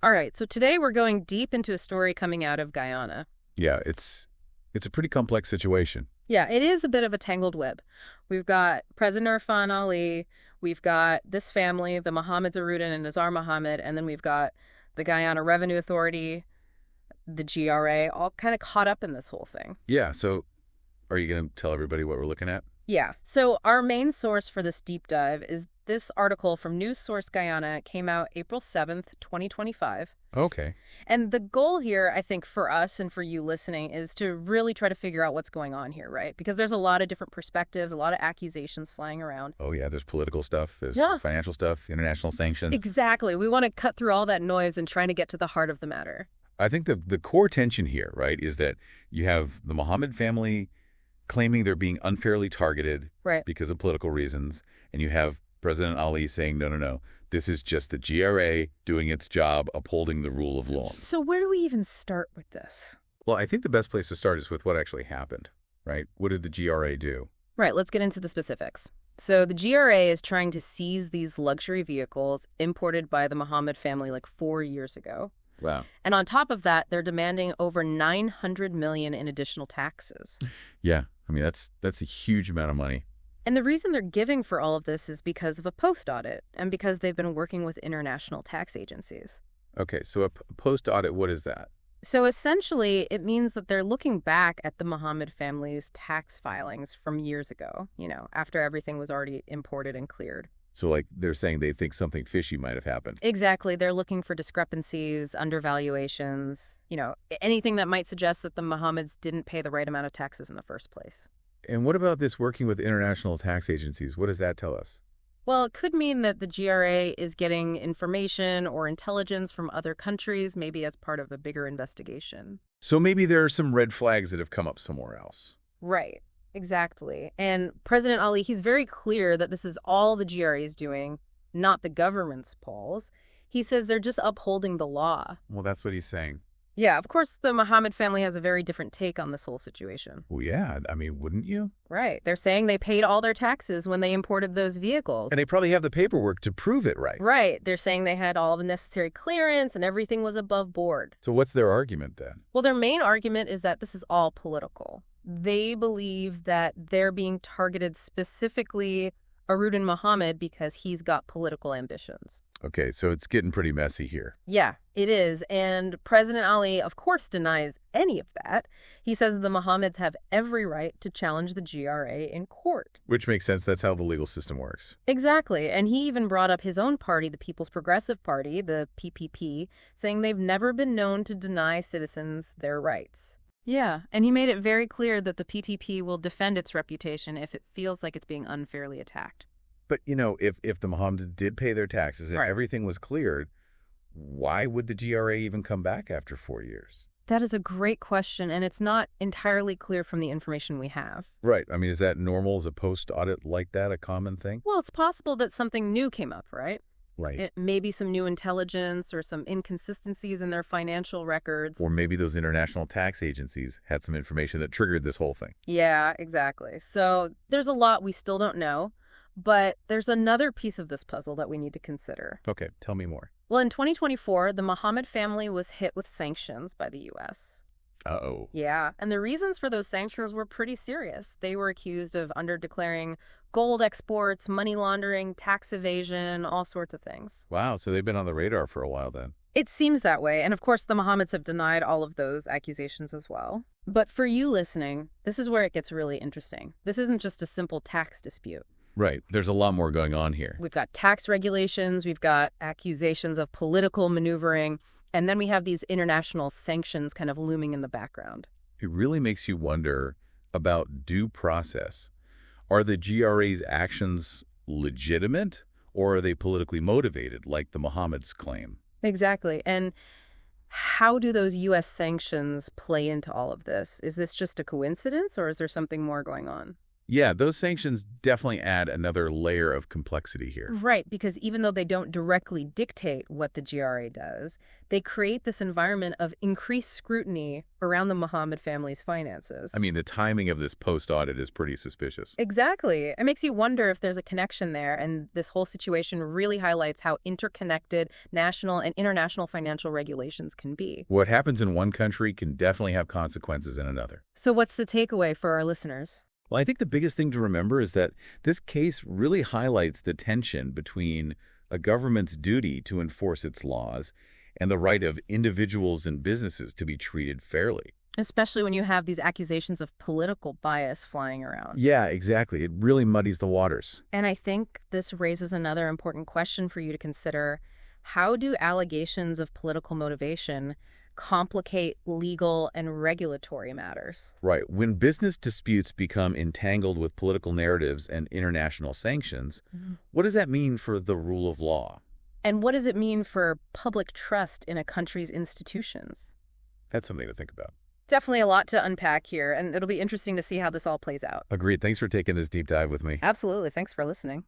All right, so today we're going deep into a story coming out of Guyana. Yeah, it's a pretty complex situation. Yeah, it is a bit of a tangled web. We've got President Irfan Ali, we've got this family, the Mohammed Zarudin and Nizar Mohammed, and then we've got the Guyana Revenue Authority, the GRA, all kind of caught up in this whole thing. Yeah, so are you going to tell everybody what we're looking at? Yeah, so our main source for this deep dive is this article from News Source Guyana. It came out April 7th, 2025. Okay. And the goal here, I think, for us and for you listening is to really try to figure out what's going on here, right? Because there's a lot of different perspectives, a lot of accusations flying around. Oh, yeah, there's political stuff, there's Yeah. financial stuff, international sanctions. Exactly. We want to cut through all that noise and trying to get to the heart of the matter. I think the core tension here, right, is that you have the Mohammed family claiming they're being unfairly targeted Right. because of political reasons, and you have President Ali saying, no, no, no, this is just the GRA doing its job, upholding the rule of law. So where do we even start with this? Well, I think the best place to start is with what actually happened, right? What did the GRA do? Right, let's get into the specifics. So the GRA is trying to seize these luxury vehicles imported by the Mohammed family like 4 years ago. Wow. And on top of that, they're demanding over $900 million in additional taxes. Yeah, I mean, that's a huge amount of money. And the reason they're giving for all of this is because of a post-audit and because they've been working with international tax agencies. Okay, so a post-audit, what is that? So essentially, it means that they're looking back at the Mohammed family's tax filings from years ago, after everything was already imported and cleared. So, like, they're saying they think something fishy might have happened. Exactly. They're looking for discrepancies, undervaluations, anything that might suggest that the Mohammeds didn't pay the right amount of taxes in the first place. And what about this working with international tax agencies? What does that tell us? Well, it could mean that the GRA is getting information or intelligence from other countries, maybe as part of a bigger investigation. So maybe there are some red flags that have come up somewhere else. Right, exactly. And President Ali, he's very clear that this is all the GRA is doing, not the government's polls. He says they're just upholding the law. Well, that's what he's saying. Yeah, of course, the Mohammed family has a very different take on this whole situation. Well, yeah, I mean, wouldn't you? Right. They're saying they paid all their taxes when they imported those vehicles. And they probably have the paperwork to prove it, right? Right. They're saying they had all the necessary clearance and everything was above board. So what's their argument then? Well, their main argument is that this is all political. They believe that they're being targeted specifically Arudin Mohammed because he's got political ambitions. Okay, so it's getting pretty messy here. Yeah, it is. And President Ali, of course, denies any of that. He says the Mohammeds have every right to challenge the GRA in court. Which makes sense. That's how the legal system works. Exactly. And he even brought up his own party, the People's Progressive Party, the PPP, saying they've never been known to deny citizens their rights. Yeah, and he made it very clear that the PTP will defend its reputation if it feels like it's being unfairly attacked. But, if the Mohammeds did pay their taxes and Right. everything was cleared, why would the GRA even come back after 4 years? That is a great question, and it's not entirely clear from the information we have. Right. I mean, is that normal? Is a post-audit like that a common thing? Well, it's possible that something new came up, right? Right. Maybe some new intelligence or some inconsistencies in their financial records. Or maybe those international tax agencies had some information that triggered this whole thing. Yeah, exactly. So there's a lot we still don't know, but there's another piece of this puzzle that we need to consider. Okay, tell me more. Well, in 2024, the Mohammed family was hit with sanctions by the U.S. Uh-oh. Yeah, and the reasons for those sanctions were pretty serious. They were accused of underdeclaring gold exports, money laundering, tax evasion, all sorts of things. Wow, so they've been on the radar for a while then. It seems that way, and of course the Mohammeds have denied all of those accusations as well. But for you listening, this is where it gets really interesting. This isn't just a simple tax dispute. Right. There's a lot more going on here. We've got tax regulations, we've got accusations of political maneuvering, and then we have these international sanctions kind of looming in the background. It really makes you wonder about due process. Are the GRA's actions legitimate, or are they politically motivated, like the Mohammeds claim? Exactly. And how do those U.S. sanctions play into all of this? Is this just a coincidence, or is there something more going on? Yeah, those sanctions definitely add another layer of complexity here. Right, because even though they don't directly dictate what the GRA does, they create this environment of increased scrutiny around the Mohammed family's finances. I mean, the timing of this post-audit is pretty suspicious. Exactly. It makes you wonder if there's a connection there, and this whole situation really highlights how interconnected national and international financial regulations can be. What happens in one country can definitely have consequences in another. So what's the takeaway for our listeners? Well, I think the biggest thing to remember is that this case really highlights the tension between a government's duty to enforce its laws and the right of individuals and businesses to be treated fairly. Especially when you have these accusations of political bias flying around. Yeah, exactly. It really muddies the waters. And I think this raises another important question for you to consider. How do allegations of political motivation complicate legal and regulatory matters? Right. When business disputes become entangled with political narratives and international sanctions, what does that mean for the rule of law? And what does it mean for public trust in a country's institutions? That's something to think about. Definitely a lot to unpack here, and it'll be interesting to see how this all plays out. Agreed. Thanks for taking this deep dive with me. Absolutely. Thanks for listening.